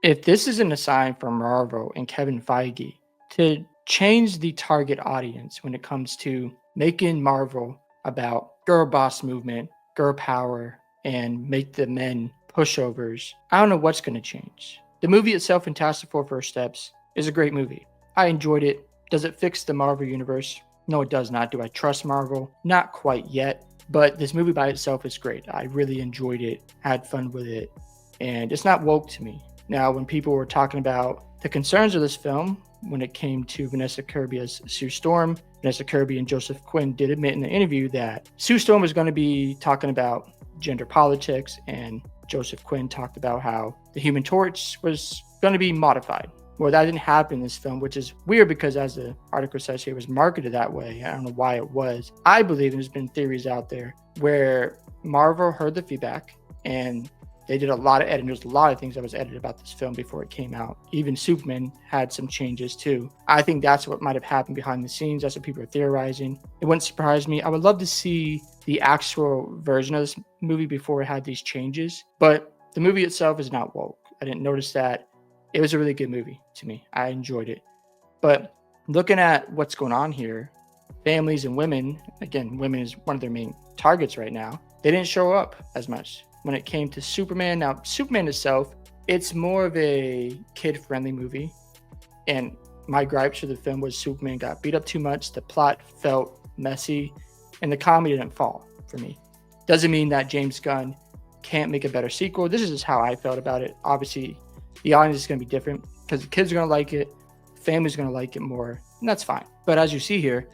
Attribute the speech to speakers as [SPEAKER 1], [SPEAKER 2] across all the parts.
[SPEAKER 1] If this isn't a sign from Marvel and Kevin Feige to change the target audience when it comes to making Marvel about girl boss movement, girl power, and make the men pushovers, I don't know what's going to change. The movie itself, Fantastic Four First Steps, is a great movie. I enjoyed it. Does it fix the Marvel universe? No, it does not. Do I trust Marvel? Not quite yet. But this movie by itself is great. I really enjoyed it, had fun with it, and it's not woke to me. Now, when people were talking about the concerns of this film, when it came to Vanessa Kirby as Sue Storm, Vanessa Kirby and Joseph Quinn did admit in the interview that Sue Storm was going to be talking about gender politics, and Joseph Quinn talked about how the Human Torch was going to be modified. Well, that didn't happen in this film, which is weird because, as the article says here, it was marketed that way. I don't know why it was. I believe there's been theories out there where Marvel heard the feedback and they did a lot of editing. There's a lot of things that was edited about this film before it came out. Even Superman had some changes too. I think that's what might have happened behind the scenes. That's what people are theorizing. It wouldn't surprise me. I would love to see the actual version of this movie before it had these changes. But the movie itself is not woke. I didn't notice that. It was a really good movie to me. I enjoyed it. But looking at what's going on here, families and women, again, women is one of their main targets right now. They didn't show up as much when it came to Superman. Now, Superman itself, it's more of a kid-friendly movie. And my gripes for the film was Superman got beat up too much, the plot felt messy, and the comedy didn't fall for me. Doesn't mean that James Gunn can't make a better sequel. This is just how I felt about it. Obviously, the audience is going to be different because the kids are going to like it, families are going to like it more, and that's fine. But as you see here,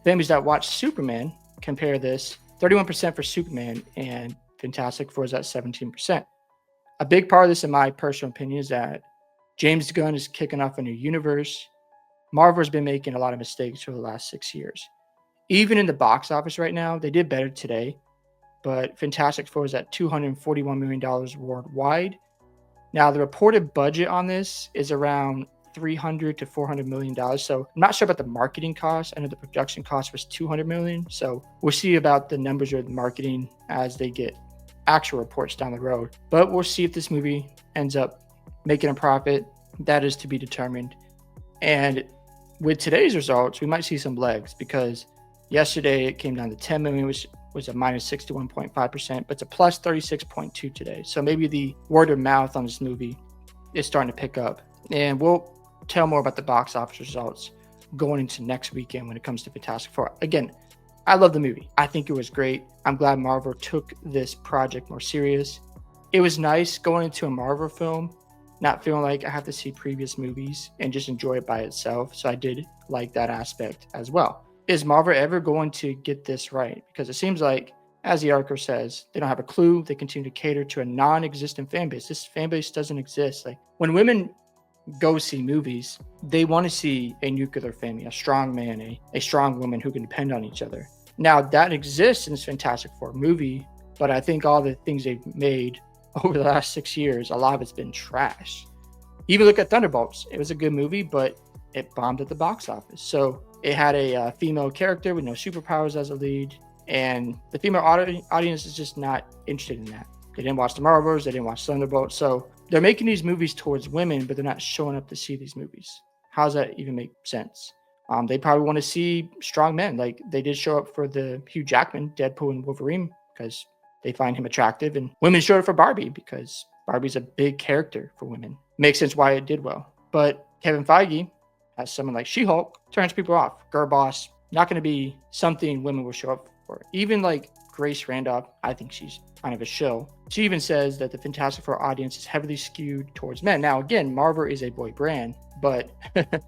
[SPEAKER 1] families that watch Superman compare this 31% for Superman and Fantastic Four is at 17%. A big part of this, in my personal opinion, is that James Gunn is kicking off a new universe. Marvel has been making a lot of mistakes for the last 6 years. Even in the box office right now, they did better today, but Fantastic Four is at $241 million worldwide. Now, the reported budget on this is around $300 to $400 million. So I'm not sure about the marketing cost. I know the production cost was $200 million. So we'll see about the numbers of the marketing as they get actual reports down the road. But we'll see if this movie ends up making a profit. That is to be determined. And with today's results, we might see some legs because yesterday it came down to 10 million, which was a minus 61.5%, but it's a plus 36.2 today. So maybe the word of mouth on this movie is starting to pick up. And we'll tell more about the box office results going into next weekend when it comes to Fantastic Four. Again, I love the movie. I think it was great. I'm glad Marvel took this project more serious. It was nice going into a Marvel film, not feeling like I have to see previous movies and just enjoy it by itself. So I did like that aspect as well. Is Marvel ever going to get this right? Because it seems like, as the article says, they don't have a clue. They continue to cater to a non-existent fan base. This fan base doesn't exist. Like when women go see movies, they want to see a nuclear family, a strong man, a strong woman who can depend on each other. Now that exists in this Fantastic Four movie, but I think all the things they've made over the last 6 years, a lot of it's been trash. Even look at Thunderbolts. It was a good movie, but it bombed at the box office. So it had a female character with no superpowers as a lead, and the female audience is just not interested in that. They didn't watch the Marvels, they didn't watch Thunderbolts, so they're making these movies towards women, but they're not showing up to see these movies. How does that even make sense? They probably want to see strong men. Like they did show up for the Hugh Jackman, Deadpool and Wolverine, because they find him attractive, and women showed up for Barbie because Barbie's a big character for women. Makes sense why it did well. But Kevin Feige, as someone like She-Hulk, turns people off. Girl boss, not going to be something women will show up for. Even like Grace Randolph, I think she's kind of a shill. She even says that the Fantastic Four audience is heavily skewed towards men. Now, again, Marvel is a boy brand, but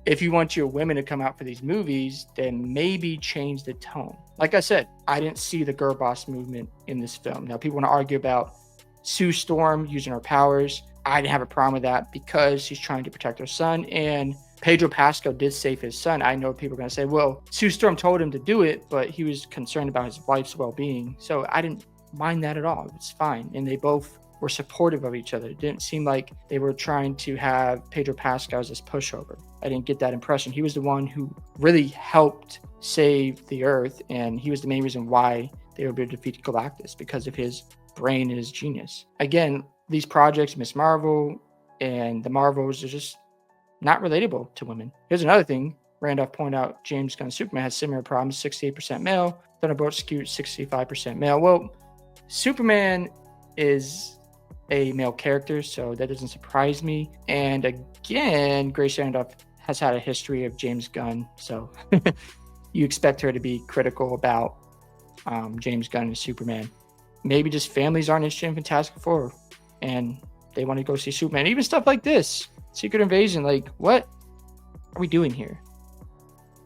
[SPEAKER 1] if you want your women to come out for these movies, then maybe change the tone. Like I said, I didn't see the girl boss movement in this film. Now, people want to argue about Sue Storm using her powers. I didn't have a problem with that because she's trying to protect her son, and Pedro Pascal did save his son. I know people are going to say, well, Sue Storm told him to do it, but he was concerned about his wife's well-being. So I didn't mind that at all. It's fine. And they both were supportive of each other. It didn't seem like they were trying to have Pedro Pascal as this pushover. I didn't get that impression. He was the one who really helped save the Earth, and he was the main reason why they were able to defeat Galactus, because of his brain and his genius. Again, these projects, Miss Marvel, and the Marvels are just not relatable to women. Here's another thing. Randolph pointed out James Gunn's Superman has similar problems, 68% male. Thunderbolt's skewed 65% male. Well, Superman is a male character, so that doesn't surprise me. And again, Grace Randolph has had a history of James Gunn, so you expect her to be critical about James Gunn and Superman. Maybe just families aren't interested in Fantastic Four, and they want to go see Superman. Even stuff like this, Secret Invasion. Like, what are we doing here?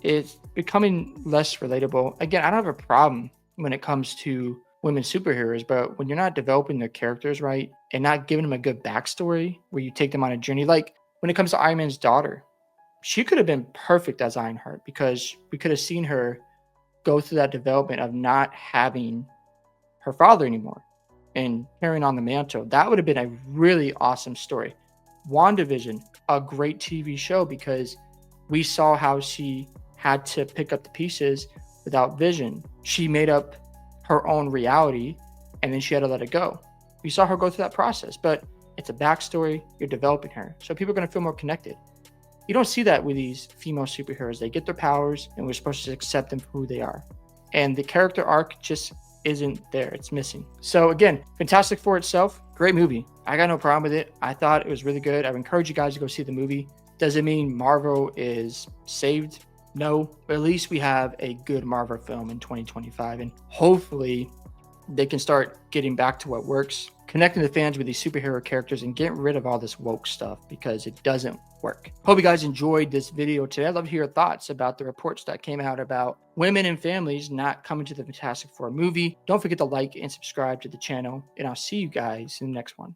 [SPEAKER 1] It's becoming less relatable. Again, I don't have a problem when it comes to women superheroes, but when you're not developing their characters right and not giving them a good backstory where you take them on a journey, like when it comes to Iron Man's daughter, she could have been perfect as Ironheart because we could have seen her go through that development of not having her father anymore and carrying on the mantle. That would have been a really awesome story. WandaVision, a great TV show because we saw how she had to pick up the pieces without Vision. She made up her own reality and then she had to let it go. We saw her go through that process, but it's a backstory. You're developing her. So people are going to feel more connected. You don't see that with these female superheroes. They get their powers and we're supposed to accept them for who they are. And the character arc just isn't there. It's missing. So again, Fantastic Four itself, great movie. I got no problem with it. I thought it was really good. I would encourage you guys to go see the movie. Does it mean Marvel is saved? No, but at least we have a good Marvel film in 2025. And hopefully they can start getting back to what works, connecting the fans with these superhero characters and getting rid of all this woke stuff because it doesn't work. Hope you guys enjoyed this video today. I'd love to hear your thoughts about the reports that came out about women and families not coming to the Fantastic Four movie. Don't forget to like and subscribe to the channel, and I'll see you guys in the next one.